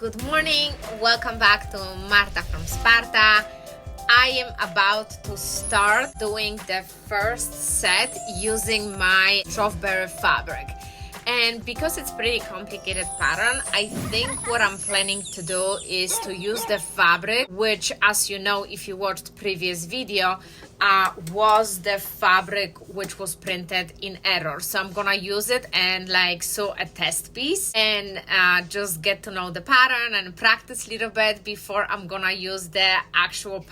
Good morning, welcome back to Marta from Sparta. I am about to start doing the first set using my strawberry fabric. And because it's pretty complicated pattern, I think what I'm planning to do is to use the fabric, which, as you know, if you watched previous video, was the fabric which was printed in error. So I'm gonna use it and like sew a test piece and just get to know the pattern and practice a little bit before I'm gonna use the actual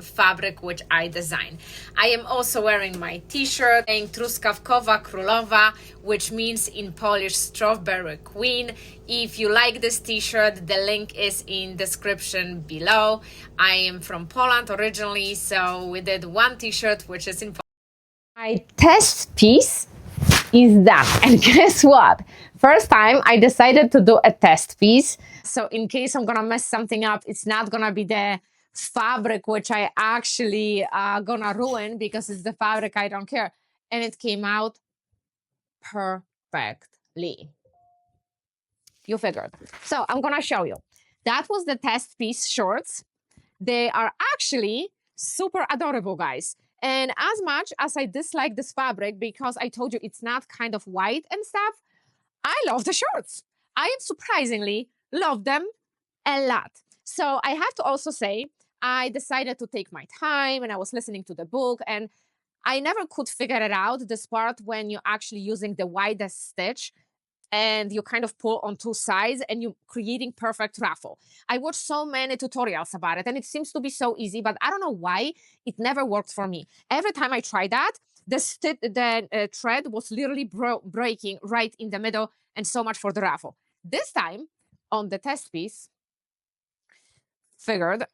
fabric which I designed. I am also wearing my t-shirt saying Truskawkowa Królowa, which means in Polish strawberry queen. If you like this t-shirt, the link is in description below. I am from Poland originally, so we did one t-shirt which is in my test piece is done. And guess what? First time I decided to do a test piece. So in case I'm gonna mess something up, it's not gonna be the fabric which I actually gonna ruin because it's the fabric I don't care. And it came out perfectly. You figured. So I'm gonna show you. That was the test piece shorts. They are actually super adorable, guys. And as much as I dislike this fabric because I told you it's not kind of white and stuff, I love the shorts. I surprisingly love them a lot. So I have to also say, I decided to take my time and I was listening to the book and I never could figure it out, this part when you're actually using the widest stitch and you kind of pull on two sides and you're creating perfect ruffle. I watched so many tutorials about it and it seems to be so easy, but I don't know why it never worked for me. Every time I tried that, the thread was literally breaking right in the middle, and so much for the ruffle. This time on the test piece, figured,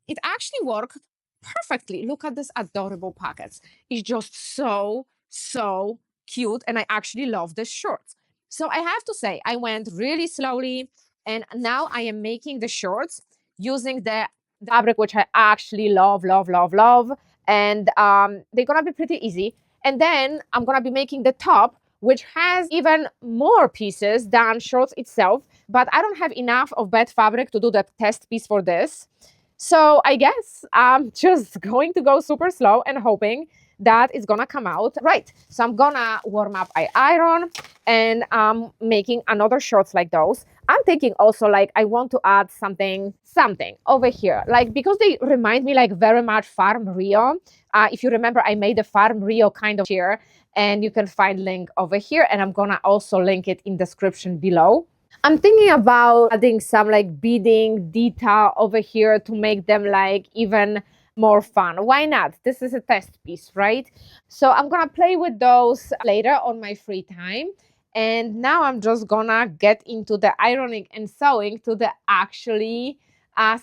it actually worked perfectly. Look at this adorable pockets. It's just so cute and I actually love this shorts. So I have to say, I went really slowly and now I am making the shorts using the fabric which I actually love. And they're gonna be pretty easy. And then I'm gonna be making the top, which has even more pieces than shorts itself, but I don't have enough of bed fabric to do the test piece for this. So I guess I'm just going to go super slow and hoping that it's gonna come out right. So I'm gonna warm up, I iron, and I'm making another shorts like those. I'm thinking also like I want to add something over here, like because they remind me like very much Farm Rio. If you remember, I made a Farm Rio kind of here, and you can find link over here, and I'm gonna also link it in description below. I'm thinking about adding some like beading detail over here to make them like even more fun. Why not? This is a test piece, right? So I'm gonna play with those later on my free time. And now I'm just gonna get into the ironing and sewing to the actually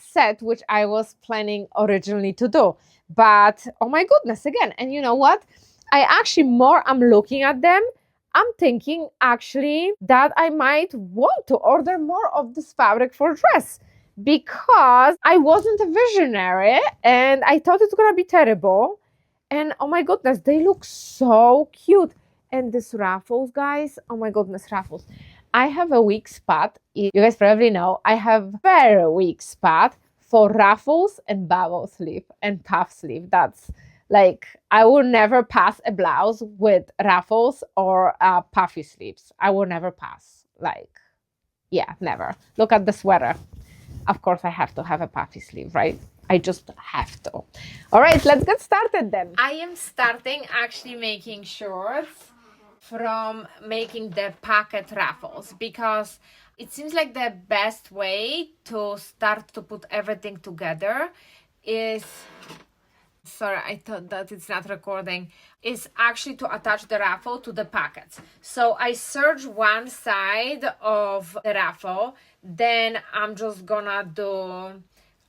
set which I was planning originally to do. But oh my goodness, again, and you know what? I actually more I'm looking at them, I'm thinking actually that I might want to order more of this fabric for dress because I wasn't a visionary and I thought it's gonna be terrible. And oh my goodness, they look so cute. And these ruffles, guys, oh my goodness, ruffles. I have a weak spot. You guys probably know I have very weak spot for ruffles and bubble sleeve and puff sleeve. That's like, I will never pass a blouse with ruffles or puffy sleeves. I will never pass. Like, yeah, never. Look at the sweater. Of course, I have to have a puffy sleeve, right? I just have to. All right, let's get started then. I am starting actually making shorts from making the pocket ruffles because it seems like the best way to start to put everything together is... Sorry, I thought that it's not recording, is actually to attach the ruffle to the pockets. So I serge one side of the ruffle, then I'm just gonna do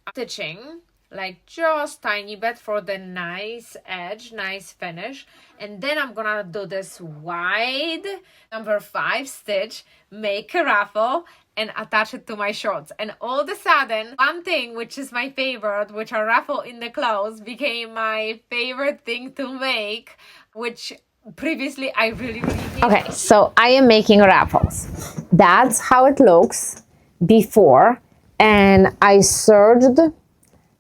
stitching, like just tiny bit for the nice edge, nice finish. And then I'm gonna do this wide number 5 stitch, make a ruffle, and attach it to my shorts. And all of a sudden, one thing which is my favorite, which are ruffle in the clothes, became my favorite thing to make, which previously I really hated. Okay, so I am making ruffles. That's how it looks. before, and I serged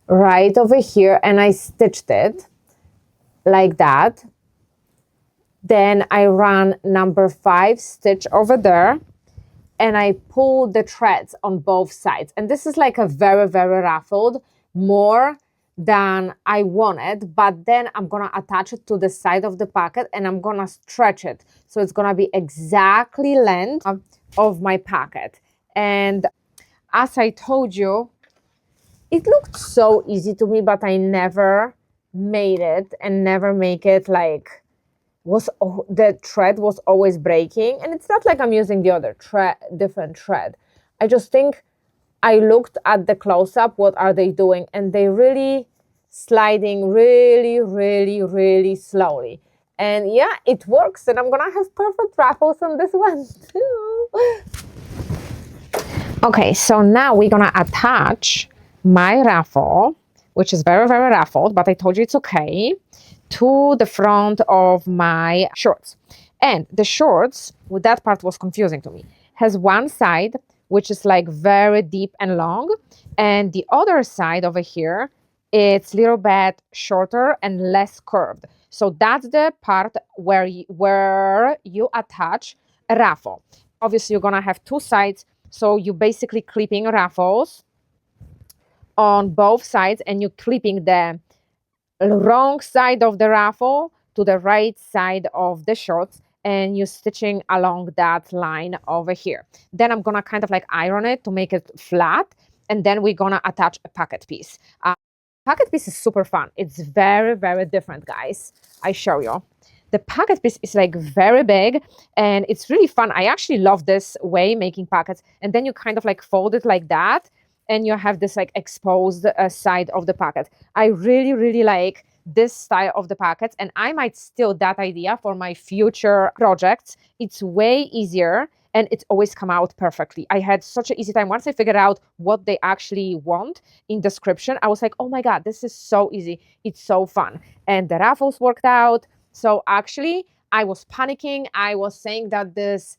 right over here and I stitched it like that. Then I ran number 5 stitch over there and I pulled the threads on both sides. And this is like a very, very ruffled, more than I wanted, but then I'm gonna attach it to the side of the pocket and I'm gonna stretch it. So it's gonna be exactly length of my pocket. And as I told you, it looked so easy to me, but I never made it and never make it like the thread was always breaking. And it's not like I'm using the other different thread. I just think I looked at the close-up, what are they doing, and they really sliding really, really, really slowly. And yeah, it works, and I'm gonna have perfect ruffles on this one too. Okay, so now we're gonna attach my ruffle, which is very, very ruffled, but I told you it's okay, to the front of my shorts. And the shorts, with that part was confusing to me, has one side which is like very deep and long, and the other side over here, it's a little bit shorter and less curved. So that's the part where you attach a ruffle. Obviously, you're gonna have two sides, so you're basically clipping ruffles on both sides, and you're clipping the wrong side of the ruffle to the right side of the shorts, and you're stitching along that line over here. Then I'm gonna kind of like iron it to make it flat, and then we're gonna attach a pocket piece. Pocket piece is super fun. It's very, very different, guys. I show you. The pocket piece is like very big and it's really fun. I actually love this way making pockets. And then you kind of like fold it like that and you have this like exposed side of the pocket. I really, really like this style of the pockets, and I might steal that idea for my future projects. It's way easier and it's always come out perfectly. I had such an easy time. Once I figured out what they actually want in description, I was like, oh my God, this is so easy. It's so fun. And the ruffles worked out. So actually, I was panicking. I was saying that this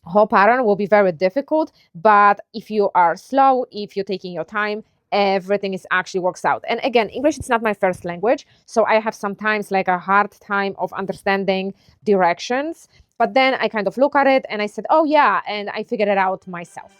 whole pattern will be very difficult, but if you are slow, if you're taking your time, everything is actually works out. And again, English is not my first language, so I have sometimes like a hard time of understanding directions, but then I kind of look at it and I said, oh yeah, and I figured it out myself.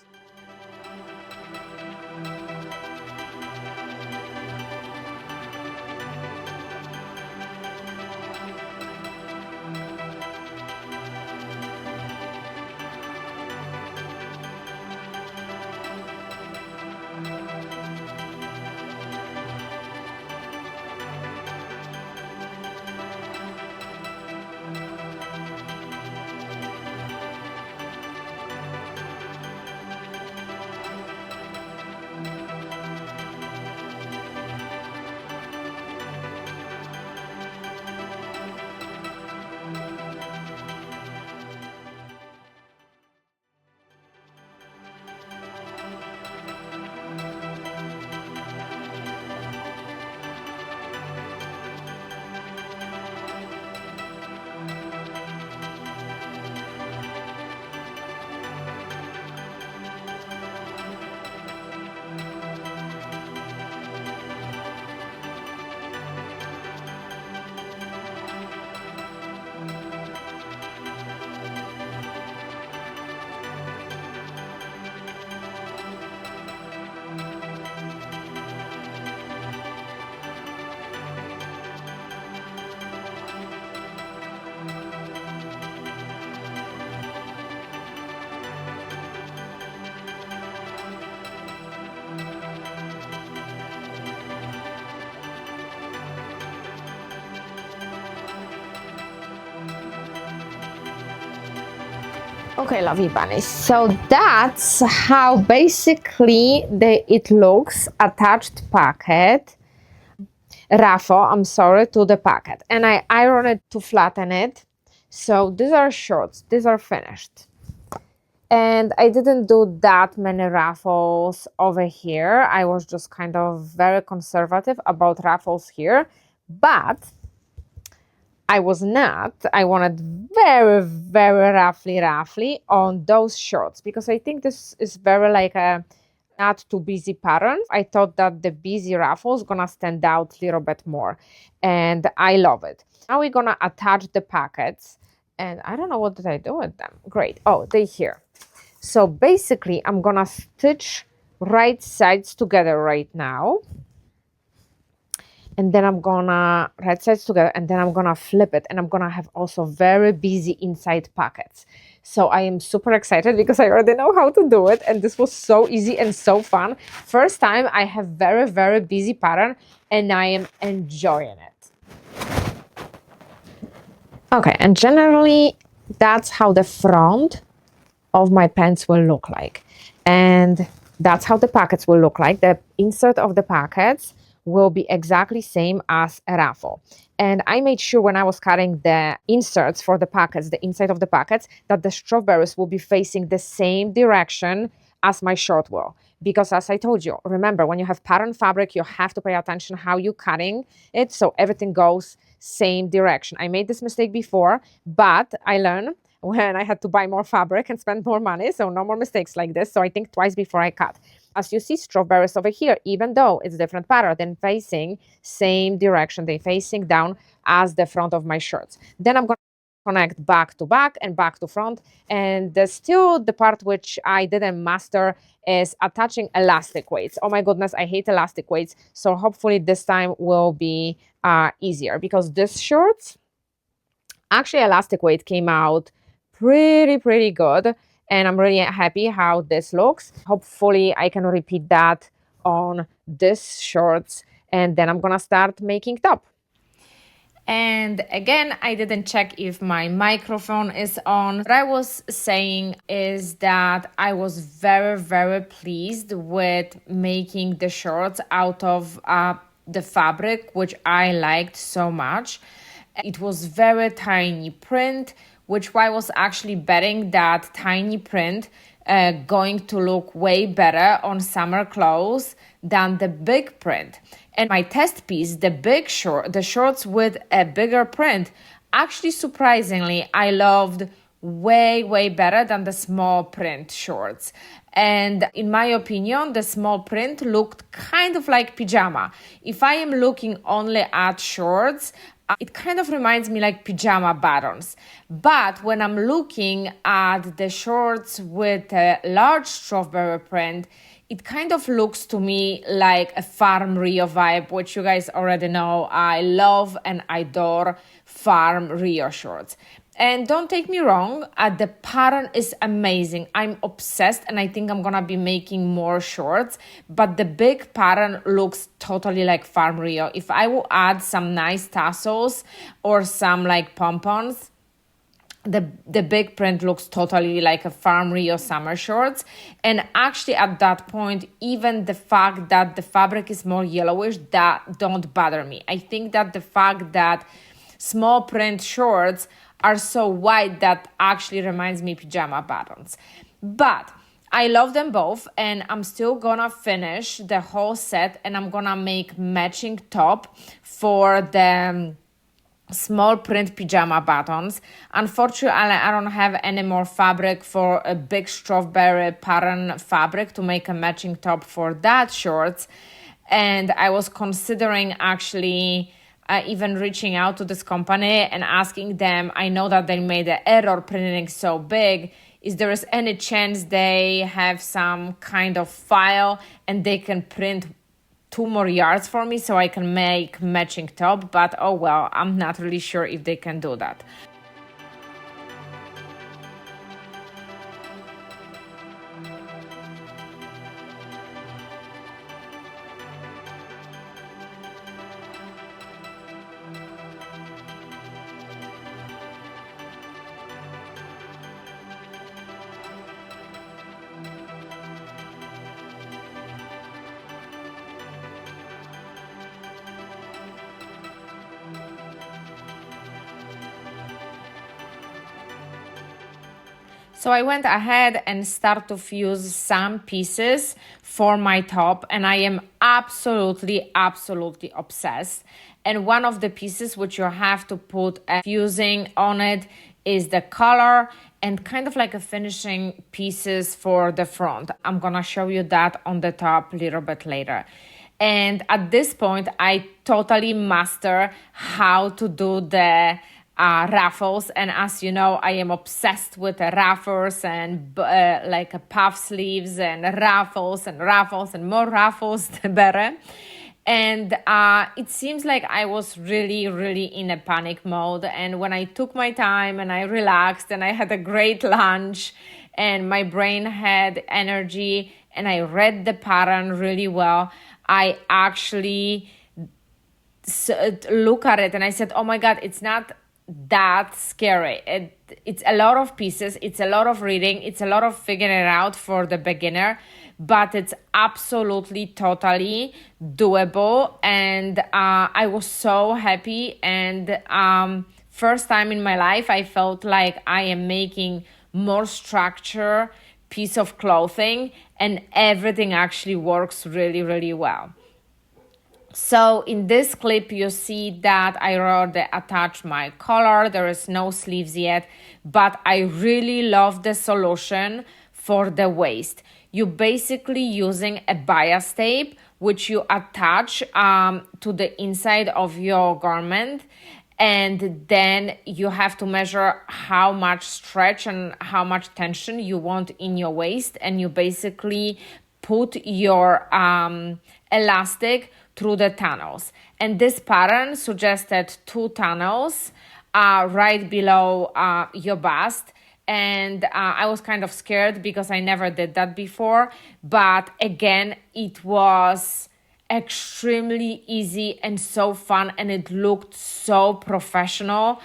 Okay, lovely bunnies. So that's how basically it looks, attached pocket, ruffle, I'm sorry, to the pocket. And I iron it to flatten it. So these are shorts, these are finished. And I didn't do that many ruffles over here. I was just kind of very conservative about ruffles here, but I was not. I wanted very, very roughly on those shorts because I think this is very like a not too busy pattern. I thought that the busy ruffles gonna stand out a little bit more, and I love it. Now we're gonna attach the pockets, and I don't know what did I do with them. Great. Oh, they're here. So basically, I'm gonna stitch right sides together right now. And then I'm gonna right sides together, and then I'm gonna flip it, and I'm gonna have also very busy inside pockets. So I am super excited because I already know how to do it, and this was so easy and so fun. First time I have very busy pattern, and I am enjoying it. Okay, and generally that's how the front of my pants will look like, and that's how the pockets will look like. The insert of the pockets will be exactly same as a ruffle. And I made sure when I was cutting the inserts for the pockets, the inside of the pockets, that the strawberries will be facing the same direction as my short will. Because as I told you, remember, when you have pattern fabric, you have to pay attention how you're cutting it so everything goes same direction. I made this mistake before, but I learned when I had to buy more fabric and spend more money, so no more mistakes like this. So I think twice before I cut. As you see, strawberries over here, even though it's different pattern, then facing same direction, they facing down as the front of my shirts. Then I'm going to connect back to back and back to front. And still the part which I didn't master is attaching elastic weights. Oh my goodness, I hate elastic weights. So hopefully this time will be easier, because this shorts, actually elastic weight came out pretty good, and I'm really happy how this looks. Hopefully I can repeat that on this shorts, and then I'm gonna start making top. And again, I didn't check if my microphone is on. What I was saying is that I was very pleased with making the shorts out of the fabric, which I liked so much. It was very tiny print, which I was actually betting that tiny print going to look way better on summer clothes than the big print. And my test piece, the shorts with a bigger print, actually surprisingly, I loved way better than the small print shorts. And in my opinion, the small print looked kind of like pajama. If I am looking only at shorts, it kind of reminds me like pajama bottoms. But when I'm looking at the shorts with a large strawberry print, it kind of looks to me like a Farm Rio vibe, which you guys already know. I love and adore Farm Rio shorts. And don't take me wrong, the pattern is amazing. I'm obsessed, and I think I'm gonna be making more shorts, but the big pattern looks totally like Farm Rio. If I will add some nice tassels or some like pompons, the big print looks totally like a Farm Rio summer shorts. And actually at that point, even the fact that the fabric is more yellowish, that don't bother me. I think that the fact that small print shorts are so white that actually reminds me pajama bottoms. But I love them both, and I'm still gonna finish the whole set, and I'm gonna make matching top for the small print pajama buttons. Unfortunately, I don't have any more fabric for a big strawberry pattern fabric to make a matching top for that shorts. And I was considering actually even reaching out to this company and asking them, I know that they made an error printing so big. Is there any chance they have some kind of file and they can print 2 more yards for me so I can make matching top? But oh well, I'm not really sure if they can do that. So I went ahead and started to fuse some pieces for my top, and I am absolutely obsessed. And one of the pieces which you have to put a fusing on it is the color and kind of like a finishing pieces for the front. I'm gonna show you that on the top a little bit later. And at this point, I totally master how to do the ruffles. And as you know, I am obsessed with the ruffles and like puff sleeves and ruffles and more ruffles, the better. And it seems like I was really, really in a panic mode. And when I took my time and I relaxed and I had a great lunch and my brain had energy and I read the pattern really well, I actually look at it and I said, oh my God, it's not that scary. It's a lot of pieces. It's a lot of reading. It's a lot of figuring it out for the beginner, but it's absolutely, totally doable. And I was so happy. And first time in my life, I felt like I am making more structure piece of clothing and everything actually works really, really well. So in this clip, you see that I already attached my collar. There is no sleeves yet, but I really love the solution for the waist. You're basically using a bias tape, which you attach to the inside of your garment. And then you have to measure how much stretch and how much tension you want in your waist. And you basically put your elastic through the tunnels. And this pattern suggested 2 tunnels right below your bust. And I was kind of scared because I never did that before. But again, it was extremely easy and so fun, and it looked so professional.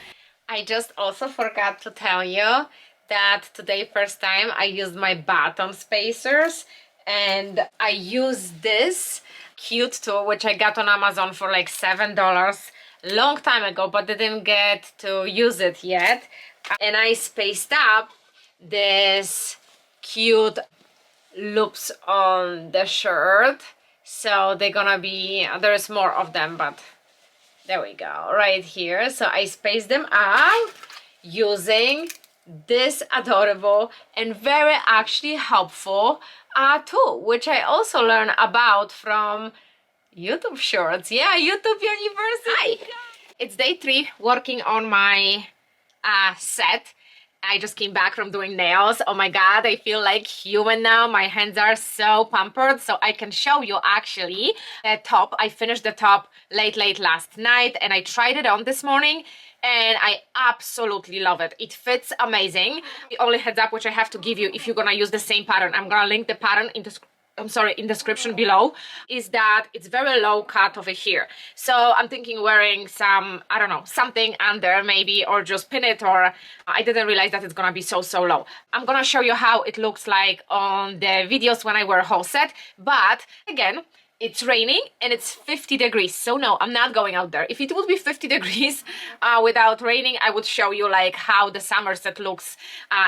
I just also forgot to tell you that today, first time, I used my button spacers, and I used this cute tool which I got on Amazon for like $7 long time ago, but didn't get to use it yet. And I spaced up this cute loops on the shirt, so they're gonna be, there's more of them, but there we go, right here. So I spaced them out using this adorable and very actually helpful tool, which I also learned about from YouTube Shorts. Yeah, YouTube University. Hi. It's day 3 working on my set. I just came back from doing nails. Oh my God, I feel like human now. My hands are so pampered. So I can show you actually the top. I finished the top late last night and I tried it on this morning and I absolutely love it. It fits amazing. The only heads up which I have to give you if you're gonna use the same pattern, I'm gonna link the pattern in description below, is that it's very low cut over here. So I'm thinking wearing some, I don't know, something under maybe, or just pin it, or I didn't realize that it's gonna be so low. I'm gonna show you how it looks like on the videos when I wear a whole set, but again, it's raining and it's 50 degrees. So no, I'm not going out there. If it would be 50 degrees without raining, I would show you like how the summer set looks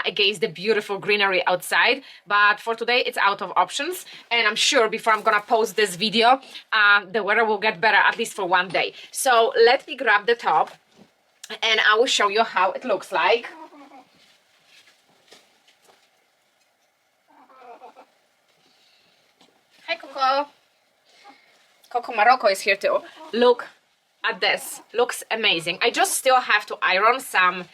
against the beautiful greenery outside. But for today, it's out of options. And I'm sure before I'm gonna post this video, the weather will get better at least for one day. So let me grab the top and I will show you how it looks like. Hi, Coco. Coco Morocco is here too. Look at this. Looks amazing. I just still have to iron some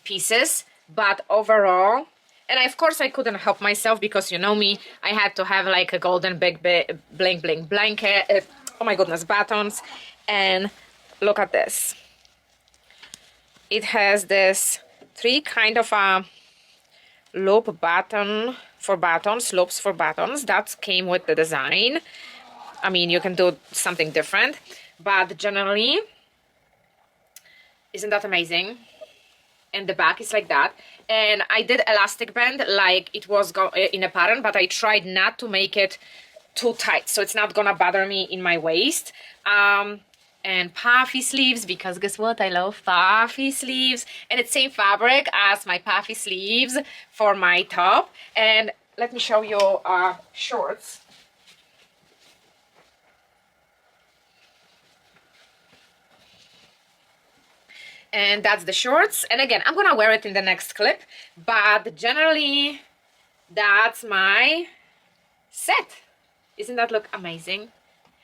pieces, but overall, and of course I couldn't help myself because you know me, I had to have like a golden big bling bling blanket. Oh my goodness, buttons. And look at this. It has this 3 kind of loop button for buttons, loops for buttons that came with the design. I mean, you can do something different, but generally, isn't that amazing? And the back is like that. And I did elastic band like it was in a pattern, but I tried not to make it too tight, so it's not gonna bother me in my waist. And puffy sleeves, because guess what? I love puffy sleeves. And it's same fabric as my puffy sleeves for my top. And let me show you shorts. And that's the shorts. And again, I'm gonna wear it in the next clip, but generally that's my set. Isn't that look amazing?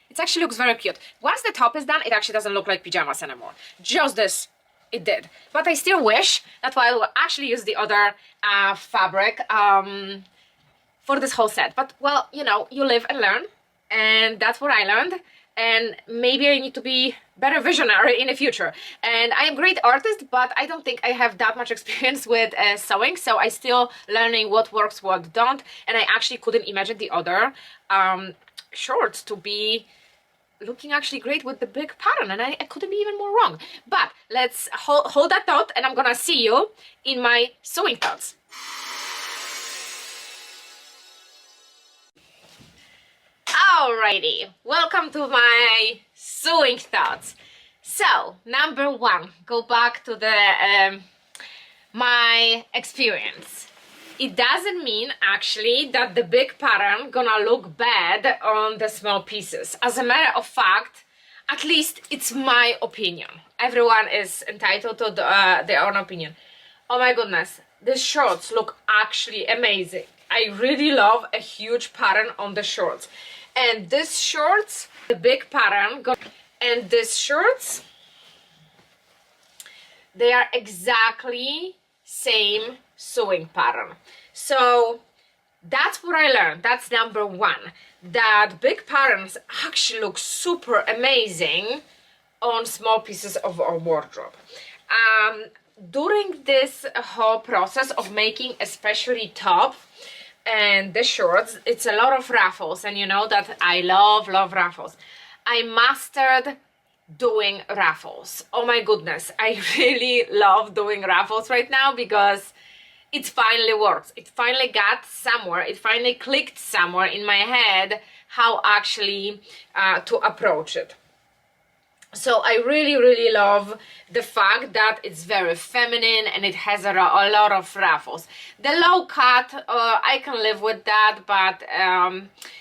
It actually looks very cute. Once the top is done, it actually doesn't look like pajamas anymore. Just this, it did. But I still wish that I will actually use the other fabric for this whole set. But well, you know, you live and learn, and that's what I learned. And maybe I need to be better visionary in the future. And I am a great artist, but I don't think I have that much experience with sewing, so I still learning what works, what don't. And I actually couldn't imagine the other shorts to be looking actually great with the big pattern, and I couldn't be even more wrong. But let's hold that thought, and I'm gonna see you in my sewing thoughts. Alrighty, welcome to my sewing thoughts. So, number one, go back to the my experience. It doesn't mean actually that the big pattern gonna look bad on the small pieces. As a matter of fact, at least it's my opinion. Everyone is entitled to their own opinion. Oh my goodness, these shorts look actually amazing. I really love a huge pattern on the shorts. And this shorts, the big pattern, and these shorts, they are exactly same sewing pattern. So that's what I learned. That's number one, that big patterns actually look super amazing on small pieces of our wardrobe. During this whole process of making especially top and the shorts, it's a lot of ruffles, and you know that I love ruffles. I mastered doing ruffles. Oh my goodness, I really love doing ruffles right now because it finally works. It finally got somewhere, it finally clicked somewhere in my head how actually to approach it. So I really love the fact that it's very feminine and it has a lot of ruffles. The low cut, I can live with that, but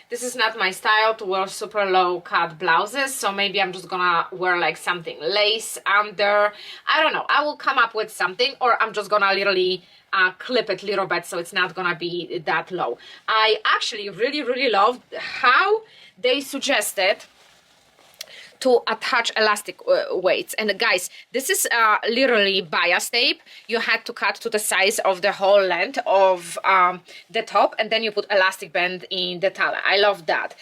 this is not my style to wear super low cut blouses, so maybe I'm just gonna wear like something lace under. I don't know, I will come up with something, or I'm just gonna literally clip it a little bit so it's not gonna be that low. I actually really love how they suggested to attach elastic weights. And guys, this is literally bias tape. You had to cut to the size of the whole length of the top, and then you put elastic band in the talle. I love that.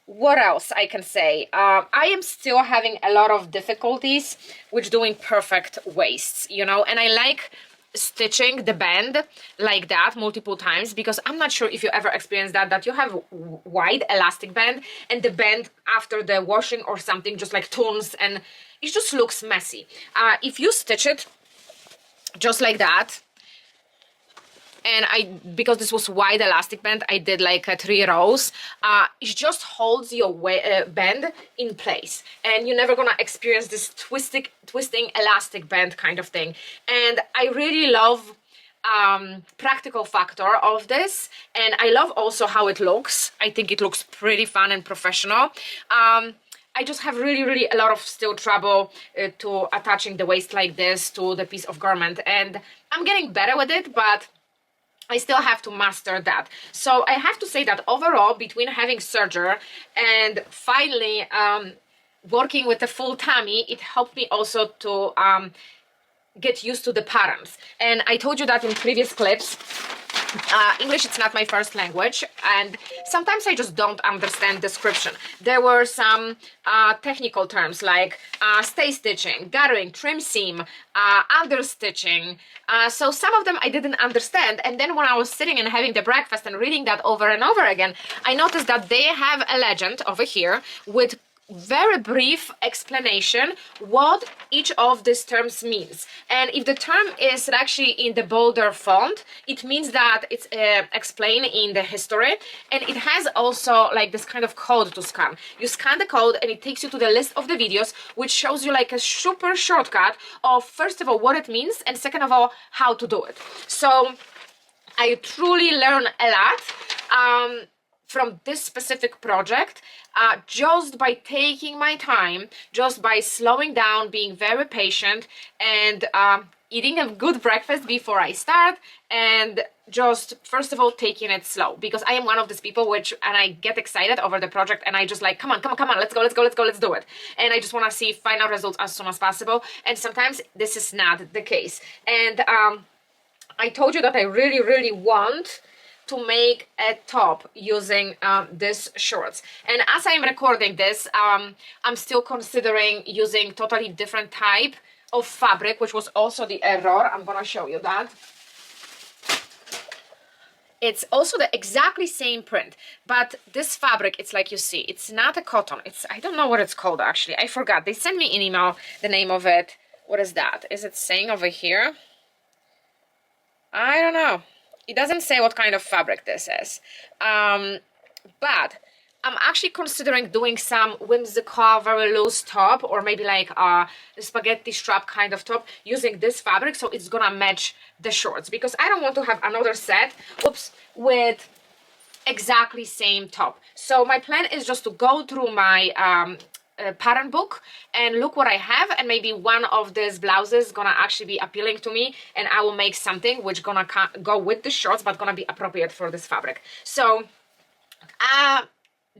What else I can say? I am still having a lot of difficulties with doing perfect waists, you know, and I like stitching the band like that multiple times, because I'm not sure if you ever experienced that you have wide elastic band and the band after the washing or something just like turns and it just looks messy. If you stitch it just like that, and because this was wide elastic band, I did like 3 rows. It just holds your band in place, and you're never gonna experience this twisting elastic band kind of thing. And I really love practical factor of this, and I love also how it looks. I think it looks pretty fun and professional. I just have really a lot of still trouble to attaching the waist like this to the piece of garment, and I'm getting better with it, but I still have to master that. So I have to say that overall, between having surgery and finally working with a full tummy, it helped me also to get used to the patterns. And I told you that in previous clips, English it's not my first language, and sometimes I just don't understand description. There were some technical terms like stay stitching, gathering, trim seam, understitching. So some of them I didn't understand, and then when I was sitting and having the breakfast and reading that over and over again, I noticed that they have a legend over here with very brief explanation what each of these terms means. And if the term is actually in the bolder font, it means that it's explained in the history, and it has also like this kind of code to scan. You scan the code and it takes you to the list of the videos, which shows you like a super shortcut of, first of all, what it means, and second of all, how to do it. So I truly learned a lot. from this specific project just by taking my time, just by slowing down, being very patient, and eating a good breakfast before I start, and just first of all taking it slow, because I am one of these people and I get excited over the project and I just like, come on, let's go, let's do it, and I just want to see final results as soon as possible, and sometimes this is not the case. And I told you that I really want to make a top using this shorts, and as I'm recording this, I'm still considering using totally different type of fabric, which was also the error. I'm gonna show you that. It's also the exactly same print, but this fabric, it's like you see, it's not a cotton. I don't know what it's called actually. I forgot. They sent me an email, the name of it. What is that? Is it saying over here? I don't know. It doesn't say what kind of fabric this is. But I'm actually considering doing some whimsical, very loose top, or maybe like a spaghetti strap kind of top using this fabric, so it's gonna match the shorts, because I don't want to have another set, with exactly same top. So my plan is just to go through my pattern book and look what I have, and maybe one of these blouses gonna actually be appealing to me, and I will make something which gonna go with the shorts but gonna be appropriate for this fabric. So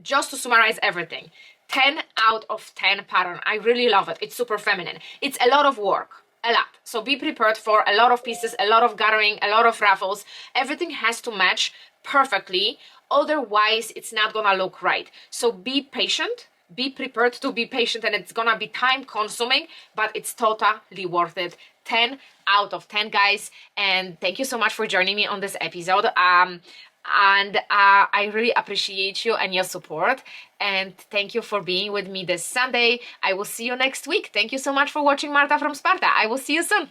just to summarize everything, 10 out of 10 pattern. I really love it. It's super feminine. It's a lot of work, a lot. So be prepared for a lot of pieces, a lot of gathering, a lot of ruffles. Everything has to match perfectly, otherwise it's not gonna look right. So be patient, be prepared to be patient, and it's gonna be time consuming, but it's totally worth it. 10 out of 10, guys, and thank you so much for joining me on this episode. I really appreciate you and your support, and thank you for being with me this Sunday. I will see you next week. Thank you so much for watching. Marta from Sparta. I will see you soon.